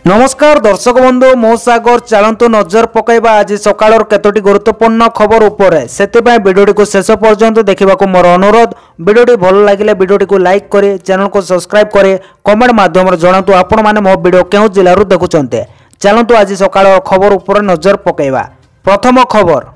नमस्कार दर्शक बंधु मो सागर चलतु नजर पकईबा आज सकाळ केतोटी गुरुत्वपूर्ण खबर उपरे सेतिबाई वीडियोटी को शेष पर्यंत देखा मोर अनुरोध। वीडियोटी भल लगे वीडियोटी को लाइक करे, चैनल को सब्सक्राइब करे, कमेंट माध्यम जनातु आपण माने मो वीडियो केउ जिल्लारू देखुचंते। चलतु आज सकाळ खबर उपरे नजर पकईबा। प्रथम खबर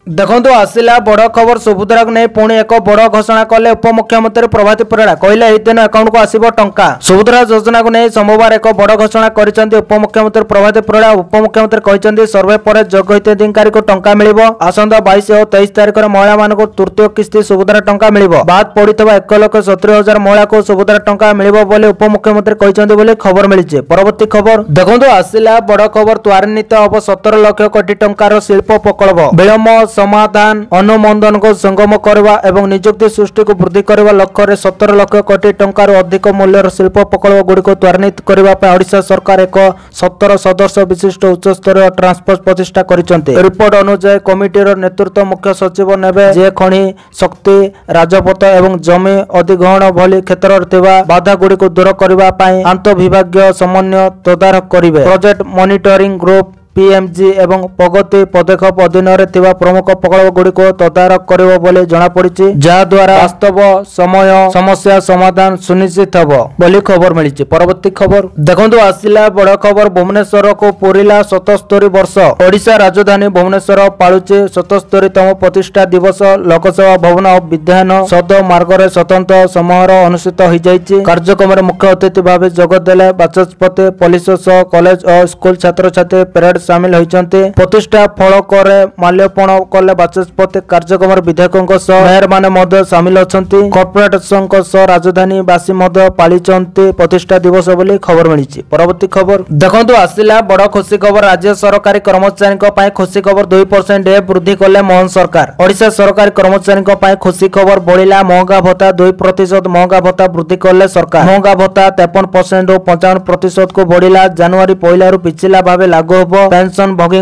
देखो आसला बड़ खबर सुभद्रा को नहीं पुणी एक बड़ घोषणा कले उपमुख्यमंत्री प्रभाती परिड़ा कहले एही दिन अकाउंट को आसीबो टंका। सुभद्रा योजना को नहीं सोमवार एक बड़ घोषणा करिसेंती उपमुख्यमंत्री प्रभाती परिड़ा। उपमुख्यमंत्री कहिसेंती सर्वे पर योग्य हिताधिकारी को टंका मिलिबो। आसंता 22 और 23 तारिख में महिला मानक तृतीय किस्ती सुभद्रा टंका मिलिबो। बाद पड़ितबा 1,70,000 महिला को सुभद्रा टंका मिलिबो बोली उपमुख्यमंत्री कहिसेंती बोली खबर मिलिছে। परवर्ती खबर देखो आसला बड़ खबर त्वरान्वित अब 17 लाख कोटी टंकार शिल्प प्रकल्प विलंब समाधान अनुमोदन को संगम करवा एवं नियुक्ति सृष्टि को वृद्धि करने लक्ष्य में 17 लाख कोटी टंकार अधिक मूल्यर शिल्प प्रकल्प गुड़िक त्वरान्वित करने ओडिशा सरकार एक 17 सदस्य विशिष्ट उच्चस्तरीय ट्रांसपोर्ट प्रतिष्ठा करिसेंती। रिपोर्ट अनुसार कमिटीर नेतृत्व मुख्य सचिव नेबे जे खनि शक्ति राजपथ एवं जमी अधिग्रहण भली क्षेत्र में बाधा गुड़िक दूर करने आंतविभागीय समन्वय तदारख करेंगे। प्रोजेक्ट मॉनिटरिंग ग्रुप पीएमजी एवं प्रगति पदक्षेप अधीन प्रमुख प्रकल्प गुड़िक तदारख करिबो बोली जना पड़िछि, जहा द्वारा वास्तव समय समस्या समाधान सुनिश्चित हबो बोली खबर मिलिछि। परवर्ती खबर देखंतु आसिला बड़ खबर भुवनेश्वर को पूरिला 77 वर्ष। ओडिशा राजधानी भुवनेश्वर पालुछि 77तम प्रतिष्ठा दिवस। लोकसभा भवन और विधान सद मार्ग में स्वतंत्र समारोह अनुष्ठित हो जाइछि। कार्यक्रम में मुख्य अतिथि भाव जोगदेले बाचस्पति पुलिस कॉलेज और स्कूल छात्र छात्री परेड शामिल होइचंते। प्रतिष्ठा फलक माल्यार्पण कले बाचस्पति। कार्यक्रम विधायकों मेयर माने मध्य शामिल अछंती। कॉर्पोरेशन राजधानी बासी मध्य पालिचंती प्रतिष्ठा दिवस बोली खबर मिलिछि। परवर्ती खबर देखंतु आसिला बड़ खुशी खबर। राज्य सरकारी कर्मचारी खुशी खबर 2% डे वृद्धि कले मोहन सरकार। ओडिशा सरकारी कर्मचारी खुशी खबर बढ़िला महंगा भत्ता 2% महंगा भत्ता वृद्धि कले सरकार। महंगा भत्ता 53% और 55% को बढ़िला। जनवरी 1 पिछला भाव लागू होबो। पेंशन भोगी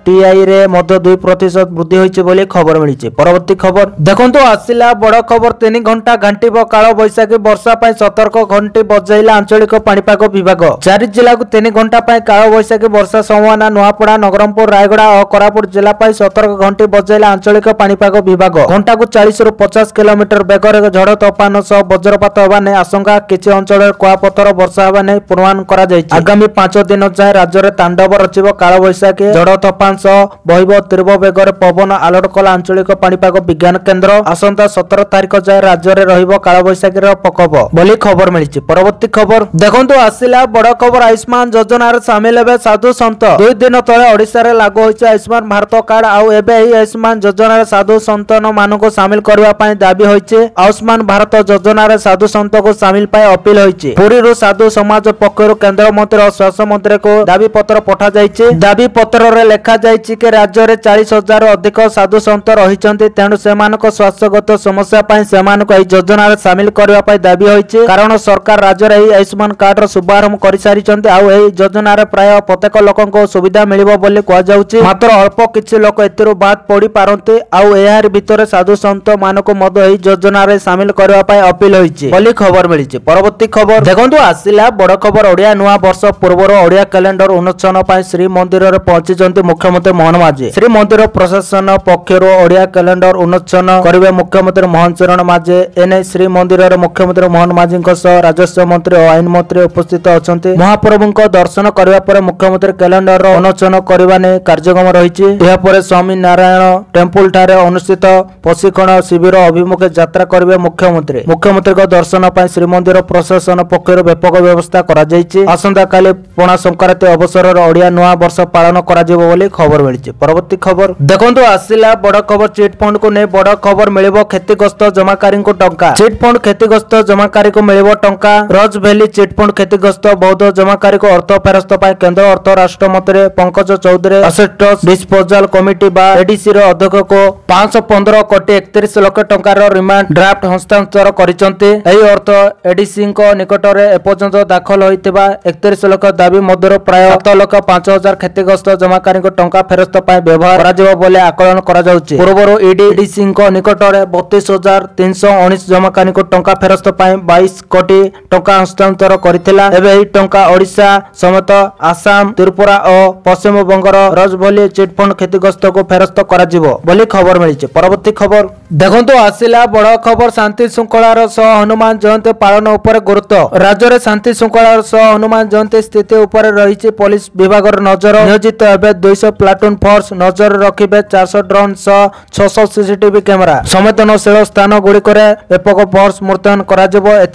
टीआई रे मध्य 2% वृद्धि होइछि बोली खबर मिलिछि। परवर्ती खबर देखंतु आसिला बड़ खबर 3 घंटा घंटीब काल बैशाखी वर्षा पाई सतर्क घंटी बजाइला आंचलिक पाणीपाग विभाग। 4 जिला को 3 घंटा पाई काल बैशाखी वर्षा संभावना। नुआपड़ा नगरमपुर रायगड़ा और कोरापुट जिला पाई सतर्क घंटी बजाइला आंचलिक पाणीपाग विभाग। घंटा को 40 रु 50 किलोमीटर बेगर झड़ तोफान सह वज्रपात होबा नै आशंका। किछि अंचल कुआपथर वर्षा होबा नै पूर्वानुमान करा जायछि। आगामी 5 दिन जाय राज्य रे तांडव रचिब काल बैशाखी झड़ तोफान सह बहिब तीव्र बेगर पवन। अलर्ट कला आंचलिक पाणीपाग विज्ञान केन्द्र। आसंता 17 तारिख जाए राज्य में रहिबो काल बैशाखी प्रकोप बोली खबर मिलिछि। परवर्ती खबर देखंतु आसिला बड़ खबर। आयुष्मान योजना रे शामिल हेबे साधु संत। 2 दिन तले ओडिशा रे लागू होइछि आयुष्मान भारत कार्ड। आउ एबे ही आयुष्मान योजना रे साधु संतन मानको शामिल करबा पई दाबी होइछि। आयुष्मान भारत योजना रे साधु संत को शामिल पई अपील होइछि। पुरी रो साधु समाज पक्षरु केंद्र मंत्री और स्वास्थ्य मंत्री को दाबी पत्र पठा जाइछि। दाबी पत्र रे लेखा जाइछि कि राज्य रे 40,000 अधिक साधु संत रहिचंती। तेणु सेमानक स्वास्थ्यगत समस्या पई सेमानक एही योजना रे शामिल करबा पई दाबी होइछि। कारण सरकार राज्य रे आयुष्मान कार्ड रो शुभारंभ करि सारिचंती। आउ एही योजना रे प्राय प्रत्येक लोकनको सुविधा मिलिबो बोली कहै जाउछि। मात्र अल्प किछि लोक एतिरो बाद पड़ी पारंती। आउ एहार भितरे साधु संत मानको मध्य एही योजना रे शामिल करबा पई अपील होइछि बोली खबर मिलिछि। परवर्ती खबर देखंतु आसिला बड़ खबर। ओडिया नुआ वर्ष पूर्व ओडिया कैलेंडर उन्मोचन पई श्री मंदिर रे पहुंची मुख्यमंत्री मोहन माझी। श्री मंदिर प्रशासन पक्षर ओडिया कैलेंडर उन्मोचन करेंगे मुख्यमंत्री मोहन चरण माझे। एने श्री मंदिर रे मुख्यमंत्री मोहन माझी राजस्व मंत्री और आईन मंत्री उपस्थित अछंती। महाप्रभु दर्शन करबा पर मुख्यमंत्री कैलेंडर उन्मोचन करबा ने कार्यक्रम रहिछि। एहा पर स्वामी नारायण टेम्पल ठारे अनुष्ठित प्रशिक्षण शिविर अभिमुखे यात्रा करेंगे मुख्यमंत्री। मुख्यमंत्री दर्शन पर श्रीमंदिर प्रशासन पक्षर व्यापक व्यवस्था करा जायछि। आसंता काली पणा संक्रांति अवसर ओडिया नुआ वर्ष पालन करा जिवो बोली खबर मिलिछि। परवर्ती खबर देखंतु आसिला बड़ खबर। चिट फंड को नै बड़ खबर मिलिबो क्षतिग्रस्त जमाकारी को टंका। चिट फंड क्षतिग्रस्त जमाकारी को मिलिबो टंका। रज भैली चिट फंड क्षतिग्रस्त बौद्ध जमाकारी को अर्थ फेरस्त पाई केंद्र अर्थ राष्ट्र मंत्री Pankaj Chaudhary assets disposal committee बा एडीसी रो अध्यक्ष को 515 कोटी 31 लाख टंकार रिमांड ड्राफ्ट हस्तांतर करिसंती। एही अर्थ एडीसी को निकट रे एपर्यंत दाखल होइतिबा 31 लाख दाबी मध्यर प्राय 7 लाख 5,000 क्षतिग्रस्त जमाकारी टंका फेरस्त व्यवहार कर आकलन पूर्व ईडीसी निकट में 32,319 जमाकारी टंका फेरस्त 22 कोटी टंका हस्तांतर करथिला। एबे एही टंका ओडिशा समेत आसाम, त्रिपुरा और पश्चिम बंगर रजभली चिटफंड क्षतिग्रस्त को फेरस्त कराजिबो बोली खबर मिली। परवर्ती खबर देखंतु आसिला बड़ खबर शांति श्रृंखलार सह हनुमान जयंती पालन उपर गुरुत्व। राज्य में शांति श्रृंखलार सह हनुमान जयंती स्थिति उपर रही पुलिस विभाग नजर नियोजित एवं 200 प्लाटून फोर्स नजर रखिबे 400 ड्रोन सह 600 सीसीटीवी कैमेरा संवेदनशील स्थान गुड़िक व्यापक फोर्स मुतयन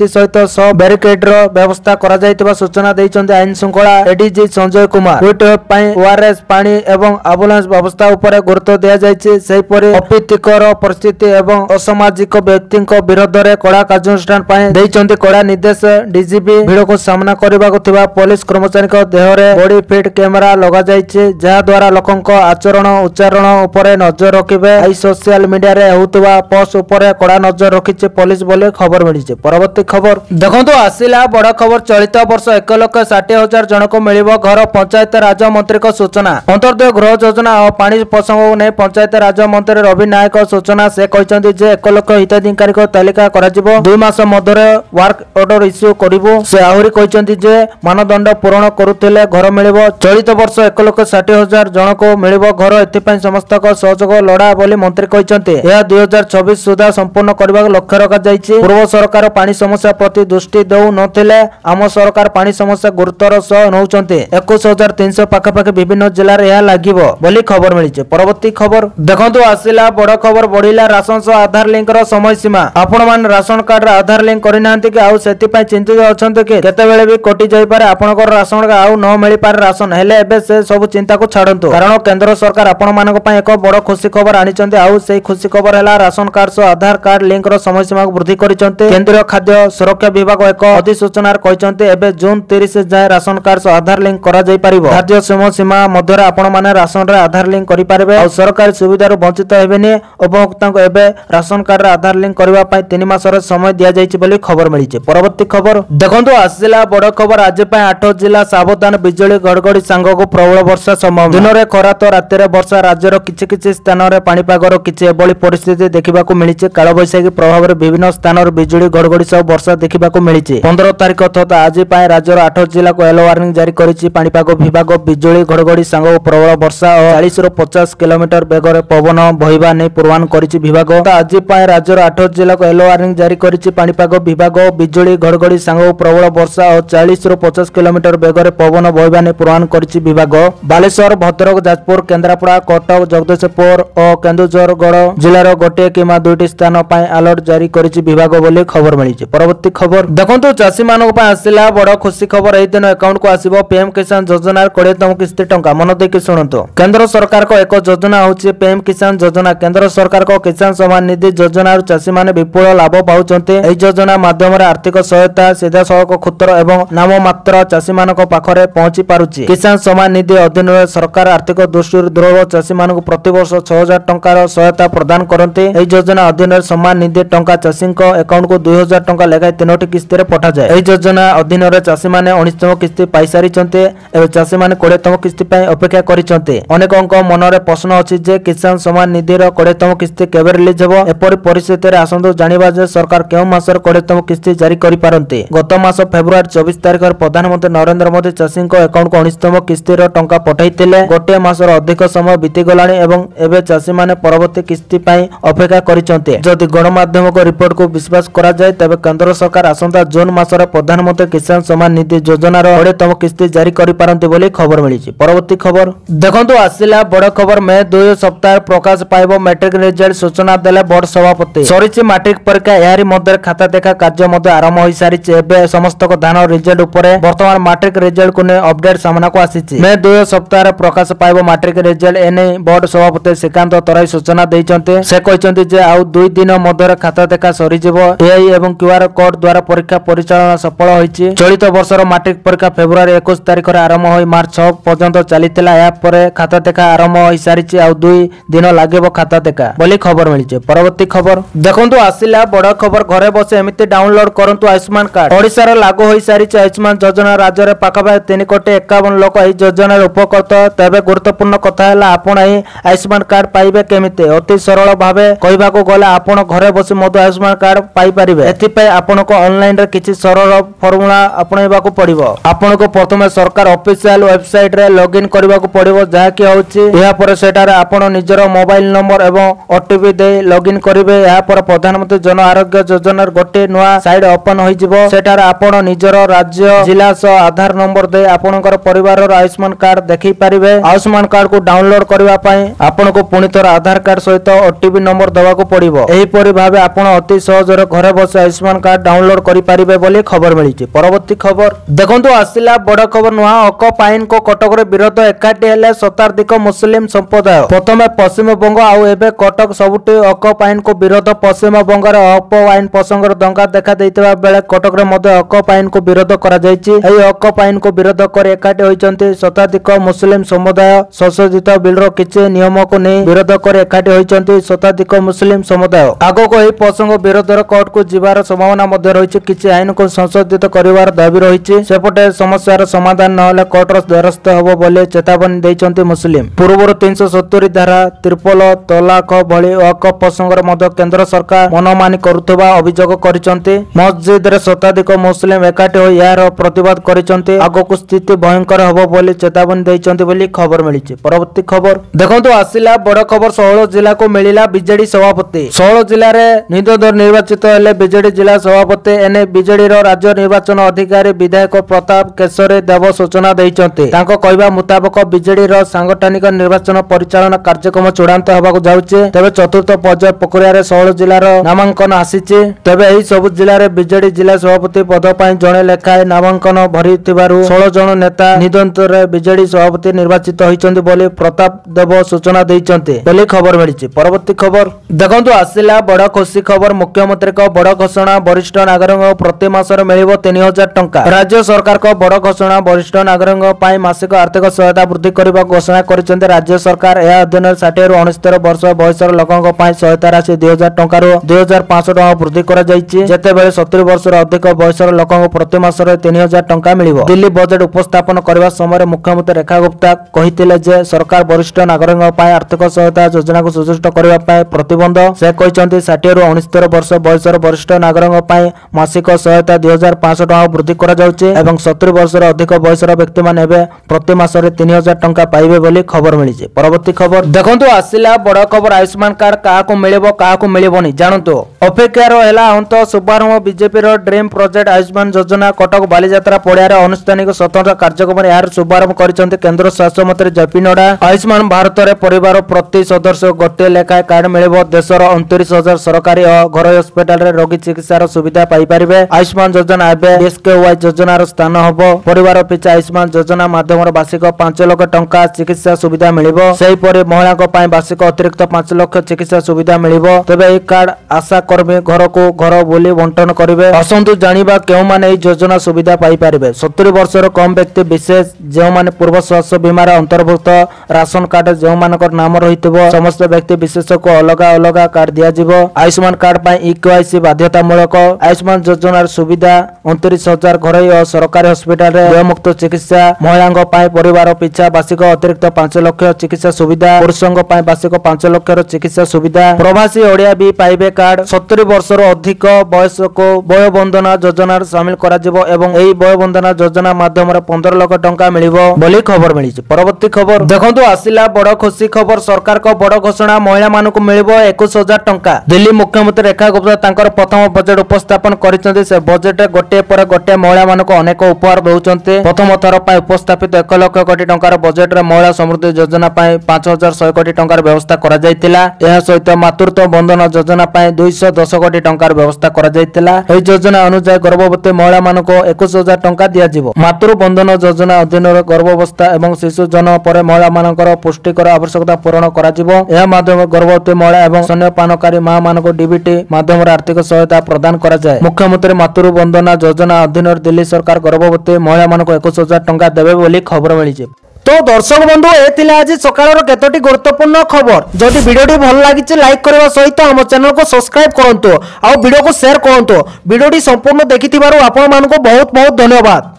सहित सह बैरिकेड व्यवस्था करा सूचना देइछन्ते आईन श्रृंखला एडीजी संजय कुमार। ओआरएस पानी एवं एम्बुलेंस व्यवस्था उपर गुरुत्व दिया जायछि। सेहिपरि अप्रीतिकर परिस्थिति एवं असामाजिक व्यक्ति विरोध में कड़ा कार्यानुष्ठान देइछन्ते कड़ा निर्देश। डीजीपी भीड़ को सामना करने को पुलिस कर्मचारी देहरे बॉडी फिट कैमेरा लगा जायछि जहा द्वारा लोकंक आचरण उच्चारण उपर नजर रखिबे। आई सोशल मीडिया रे होतबा पोस्ट उपर कड़ा नजर रखिছে पुलिस बोले खबर मिली। परवर्ती खबर देखंतु आसिला बड़ खबर चलित वर्ष 1,60,000 जन को मिलिबो घर। पंचायत राज मंत्री को सूचना। अंतर्दय गृह योजना और पानी प्रसंग ने पंचायत राज मंत्री रवि नायक सूचना से कहते जे 1 लाख हिताधिकारी तालिका कराजिबो 2 मास मध्य वर्क ऑर्डर इश्यू करिबो। से आहुरी कहते जे मानदंड पूरण करुथिले घर मिलिबो। चलित वर्ष 1,60,000 जन को मिलिबो घर। एथिपई समस्त सहयोग लड़ा बोली मंत्री कहते। यह 2026 सुधा संपूर्ण करने लक्ष्य रखा जायछि। पूर्व सरकार पानी समस्या प्रति दृष्टि देउ नथिले आम सरकार पानी समस्या गुरुतर सह नौचंते। 21,300 पाखापाखि विभिन्न जिले में यह लागिबो बोली खबर मिली। परवर्ती खबर देखंतु आसिला बड़ खबर बढ़िला राशन सह आधार लिंक रो समय सीमा। आपण मान राशन कार्ड आधार लिंक करिनांती कि आउ सेति चिंतित अछंते कि केतेबेले भी कटि जाई पारे आपनकर राशन कार्ड आउ न मिली पारे राशन हेले एबे से सब चिंता को छाडंतु कारण केंद्र सरकार आपण मानक पय एक बड़ खुशी खबर आनिचंते। आउ सेही खुशी खबर हैला राशन कार्ड सह आधार कार्ड लिंक रो समय सीमा को वृद्धि करिचंते। केंद्रीय खाद्य सुरक्षा विभाग एक अधिसूचना कहते एबे जून 30 जाए राशन कार्ड सह आधार लिंक करा जाई परिबो। खाद्य समय सीमा मध्य आपण माने राशन रे आधार लिंक करि पारबे और सरकारी सुविधा वंचित हेबेनी। उपभोक्ता को एबे राशन कार्ड रे आधार लिंक करबा पय 3 मास रे समय दिया जायछि बोली खबर मिली। परवर्ती खबर देखंतु आसिला बड़ खबर आज पय 8 जिला सावधान बिजली घड़घड़ी सांग को प्रबल वर्षा संभावना। दिन में खरा तो राति रे वर्षा राज्यर किछि स्थान रे पाणीपागर किछि एबोली परिस्थिति देखा मिली। काल बैशाखी प्रभाव में विभिन्न स्थान बिजुली घड़घड़ी सह वर्षा देखा मिली। 15 तारिख तथा आज राज्यर 8 जिला को येलो वार्निंग जारी करिछि पाणीपाग विभाग। बिजुली घड़घड़ी सांग प्रबल वर्षा और 40 ରୁ 50 किलोमीटर बेगर पवन बहिबा नहीं पूर्वानुमान करिछि विभाग। आज राज्यर 8 जिला को येलो वार्निंग जारी करिछि पाणीपाग विभाग। बिजुली घड़घड़ी सांग प्रबल वर्षा और 40 ରୁ 50 किलोमीटर बेगर पवन बहिबा नहीं पूर्वानुमान करिछि विभाग। बालेश्वर, भद्रक, जाजपुर, केन्द्रापड़ा, कटक, जगदीशपुर और केन्दुझरगढ़ जिलार गोटे किंवा 2टी स्थान पर अलर्ट जारी करिछि विभाग बोली खबर मिली। परवर्ती खबर देखंतु चाषी मानक आसिला बड़ खुशी खबर। एही दिन अकाउंट को आसीबो पीएम किसान योजना 20तम किस्ती टंका। मन देकी सुनंतु केंद्र सरकार को एक योजना होछि पीएम किसान योजना। केंद्र सरकार को किसान सम्मान निधि योजना चाषी माने विपुल लाभ पाउचंते। एही योजना माध्यम रे आर्थिक सहायता सीधा सड़क क्षुद्र एवं नाम मात्र चाषी मानक पाखरे पहुंची पारुछि। किसान सम्मान निधि अधीन रे सरकार आर्थिक दृष्टि दुर्बल चाषी मानक प्रति वर्ष 6,000 टंकार सहायता प्रदान करते। एही योजना अधीन रे सम्मान निधि टंका चाषी अकाउंट को 2,000 टंका लेखाएं 3टी किस्ती रे पठा जाए। एही योजना अधीन रे चाषी माने 19तम किस्ती पाई सारिचंते एवं चाषी माने 20तम किस्ती पय अपेक्षा करिचंते। अनेकक मन रे प्रश्न अछि जे किसान सम्मान निधि रो 20तम किस्ती केबे रिलीज हेबो। एपरि परिस्थिति रे आसंदो जानिबा जे सरकार केउ मासर 20तम किस्ती जारी करि पारंते। गत मास फेब्रुआरी 24 तारिख रे प्रधानमंत्री नरेंद्र मोदी चाषी अकाउंट को 19तम किस्ती रो टंका पठाइतिले। गोटे मासर अधिक समय बीती गलानी एवं एबे चाषी माने परवर्ती किस्ती पय अपेक्षा करिचंते। जदि गणमाध्यम को रिपोर्ट को विश्वास करा जाय तबे केंद्र सरकार आसंता जून मासर प्रधानमंत्री किसान सम्मान निधि योजना रो 20तम किस्ती जारी करि पारंते बोली खबर मिली। परवर्ती खबर देखंतु आसिला बड़ खबर में 2 सप्ताह प्रकाश पाइबो मैट्रिक रिजल्ट सूचना देले बोर्ड सभापति। सरिछि मैट्रिक परीक्षा यारी मध्य खाता देखा कार्य मध्य आरंभ होई सारिछि। एबे समस्त को ध्यान रिजल्ट ऊपर वर्तमान मैट्रिक रिजल्ट को ने अपडेट सामना को आसीछि। में 2 सप्ताह प्रकाश पाइबो मैट्रिक रिजल्ट एने बोर्ड सभापति श्रीकांत तराई सूचना दैचंते। से कहचंती जे आउ 2 दिन मध्य खाता देखा सरी जिवो। एआई एवं क्यूआर कोड द्वारा परीक्षा परिचालन सफल होईछि। चलित वर्षर मैट्रिक परीक्षा फेब्रुआरी 21 तारिख रे आरंभ होई मार्च 6 पर्यंत चलीतिला। या परे खाता देखा आरंभ होई सारिछि। आउ 2 दिन लागेबो खाता देखा बोली खबर मिलिछि। परवर्ती खबर देखंतु आसिला बड़ खबर। घरे बसे एमिति डाउनलोड करंतु आयुष्मान कार्ड। ओडिसा रे लागू होई सारिछि आयुष्मान योजना। राज्य रे पाखापाखि 3,51,00,000 लोक एही योजना योजना उपकृत तेबे गुरुत्वपूर्ण कथा है आपण आयुष्मान कार्ड पाइबे केमिति अति सरल भावे कहबाको गले आपण घरे बसी मधु आयुष्मान कार्ड पाई परिबे। एथिपय आपण को ऑनलाइन रे किछि सरल फॉर्मूला आपणैबाको पड़िबो। आपण को प्रथमे सरकार ऑफिशियल वेबसाइट रे लॉगिन करबाको पड़िबो जहा कि होछि या पर सेटारे आपण निजर मोबाइल नंबर एवं ओटीपी दे लॉगिन करिवे। या पर प्रधानमंत्री जन आरोग्य योजना गोटे नुआ साइट ओपन होई जिवो। सेटारे आपण निजर राज्य जिला सह आधार नंबर दे आपणकर परिवार रो आयुष्मान कार्ड देखि परिबे। आयुष्मान कार्ड को डाउनलोड करबा पई आपण को पुनी थोर आधार कार्ड सहित ओटीपी नंबर दवा को पड़िबो। एही परि भाबे आपण अति सहज रे घरे बस आयुष्मान कार्ड डाउनलोड करि परिबे बोली खबर मिलिछि। परवर्ती खबर देखंतु आसिला बड़ खबर नुआ अकप आईन को कटक रे विरोध एकाठी हेले शताधिक मुस्लिम संप्रदाय। प्रथमे पश्चिम बंग आउ एबे कटक सबुटी अकप आईन को विरोध पश्चिम बंग रे अकप आईन प्रसंग रे दंगा देखा दैतबा बेले कटक रे मध्ये अकप आईन को विरोध करा जायछि। एही अकप आईन को विरोध करे एकाठी होइचंती शताधिक मुस्लिम समुदाय। संशोधित बिल रो किछि नियम को नै विरोध करे एकाठी होइचंती शताधिक मुस्लिम समुदाय। आगो को एही प्रसंग विरोध रे कोर्ट को जिबार संभावना मध्ये रहिछि। किछि आईन को संशोधित करिवार दाबी रहिछि। सेपटे समस्यार समाधान न होले कोर्ट रो द्वारस्थ होबो बोले चेतावनी दैचंती मुस्लिम। पूर्वरो 370 धारा त्रिपल तलाक भली वक्फ प्रसंग रे मध्ये केंद्र सरकार मनमानी करुथबा अभियोग करिसंती। मस्जिद रे शताधिक मुस्लिम एकाठी होई यार प्रतिवाद करिसंती। आगो को स्थिति भयंकर होबो बोली चेतावनी दैचंती बोली खबर मिलिछि। परवर्ती खबर देखंतु आसिला बड़ खबर सोहल जिला को मिलिला बीजेडी सभापति। सोहल जिल्ला रे निदोदर निर्वाचित हेले बीजेडी जिला सभापति। एने बीजेडी रो राज्य निर्वाचन अधिकारी विधायक प्रताप केशरी देव सूचना दैचंती। तांको कहबा मुताबिक बीजेडी रो सांगठनिक निर्वाचन परिचालन कार्यक्रम चूड़ांत होबाकू जाउछि। तेबे चतुर्थ पर्याय प्रक्रिया रे सोहल जिल्ला रो नामांकन आसीछि। तेबे एही सब जिल्ला रे बीजेडी जिला सभापति पद पई जणे लेखाए नामांकन भरिथिबारु 16 जण नेता निदंतर रे बीजेडी सभापति निर्वाचित होइचंती बोली प्रताप देव सूचना दैचंती बोली खबर मिलिछि। परवर्ती खबर देखंतु आसिला बड़ खुशी खबर मुख्यमंत्री को बड़ घोषणा वरिष्ठ नागरिक प्रति मासरे मिलिबो 3000 टंका। राज्य सरकार को बड़ घोषणा वरिष्ठ नागरिक पई मासिक आर्थिक सहायता वृद्धि करबा घोषणा करिसंते राज्य सरकार। या अधीन 60 रु 69 वर्ष बयसर लोकक पई सहायता राशि 2000 टंका रु 2500 टंका वृद्धि करा जायछि। जेते बेले 70 वर्ष रो अधिक बयसर लोकक प्रति मासरे 3000 टंका मिलिबो। दिल्ली बजट उपस्थापन करबा समय मुख्यमंत्री रेखा गुप्ता कहिथिले जे सरकार वरिष्ठ नागरिक पई आर्थिक सहायता योजना को सुदृढ़ करबा पई प्रतिबंध। से कहिसंते 60 रु 69 वर्ष बयसर वरिष्ठ नागरिक पई मासिक सहायता 2500 टंका वृद्धि करा जाउछि एवं 70 वर्ष रो अधिक बयसर व्यक्ति माने एबे प्रति मासरे 3000 टंका पाइबे बोली खबर मिलिछि। परवर्ती खबर देखंतु आसिला बड़ खबर आयुष्मान कार्ड काहाको मिलिबो काहाको मिलिबोनी जानंतु। अपेक्षार हेला अंत शुभारंभ बीजेपी रो ड्रीम प्रोजेक्ट आयुष्मान योजना कटक बालीयात्रा पड़िया रे अनुष्ठानिक स्वतंत्र कार्यक्रम यार शुभारंभ करिसंते केंद्र स्वास्थ्य मंत्री जेपी नड्डा। आयुष्मान भारत रे परिवार प्रति सदस्य गोटे लेखाए कार्ड मिलिबो। देशर 29,000 सरकारी घर हस्पिटाल रे रोगी चिकित्सार सुविधा पाई परिबे। आयुष्मान योजना एबे एसकेवाई योजनार स्थान हबो। परिवार पिछा आयुष्मान योजना माध्यम वार्षिक 5 लाख टंका चिकित्सा सुविधा मिलिबो। सेही परि महिलाक पई वार्षिक अतिरिक्त 5 लाख चिकित्सा सुविधा मिलिबो। तबे ए कार्ड आशा कर्मी घर को घर बोली बंटन करिवे। असंतु जानिबा केउ माने ए योजना सुविधा पाई परिबे। 70 वर्षर कम व्यक्ति विशेष जेउ माने पूर्व स्वास्थ्य बीमा रे अंतर्भुक्त राशन कार्ड जेउ मानकर नाम रहितबो समस्त व्यक्ति विशेष को अलग अलग कार्ड दिया जिवो। आयुष्मान कार्ड पई ईकेवाईसी बाध्यतामूलक। आयुष्मान योजनार सुविधा 29,000 घरोई और सरकारी हस्पिटाल रे व्ययमुक्त चिकित्सा। महिलांक पई परिवार पिछा वार्षिक अतिरिक्त 5 लाख चिकित्सा सुविधा। पुरुषंक पई वार्षिक 5 लाख रो चिकित्सा सुविधा। प्रवासी ओडिया भी पाइबे कार्ड। 70 वर्षर अधिक बयस को वयोबंधना योजनार शामिल करा जिवो एवं एही वयोबंधना योजना माध्यम रे 15 लाख टंका मिलिबो बोली खबर मिलिछि। परवर्ती खबर देखंतु आसिला बड़ खुशी खबर सरकार को बड़ घोषणा महिला मानकु मिलिबो 21000 टंका। दिल्ली मुख्यमंत्री रेखा गुप्ता तांकर प्रथम बजट उपस्थापन करिसंते। से बजट गोटे पर गोटे महिला मानकु अनेक उपहार दउचंते। प्रथम थर पई उपस्थापित 1 लाख कोटी टंकार बजट रे महिला समृद्धि योजना पई 5100 कोटी टंकार व्यवस्था करा जायतिला। एहा सहित मातृत्व बंधन योजना पई 210 कोटी टंकार व्यवस्था करा जायतिला। एही योजना अनुसार गर्भवती महिला मानकु 21000 टंका दिया जिवो। मातृ बंधन योजना अधीन रे गर्भावस्था एवं शिशु जन्म पर महिला मानकर पुष्टिकर आवश्यकता पूर्ण करा जिवो। एहा माध्यम गर्भवती महिला एवं स्तन्यपानकारी मां मानकु डीबीटी माध्यम रे आर्थिक सहायता प्रदान करा जाय। मुख्यमंत्री मातृ बंधना योजना अधीन दिल्ली सरकार गर्भवती महिला मानकु 21000 टंका देबे बोली खबर मिलिछि। तो दर्शक बंधु ए आज सकाळर केतोटी गुरुत्वपूर्ण खबर। जदि वीडियोटी भल लागिছে लाइक करबा सहित हम चैनल को सब्सक्राइब करंतु आ वीडियो को शेयर करंतु। वीडियोटी संपूर्ण देखिथिबारु आपण मानको बहुत बहुत धन्यवाद।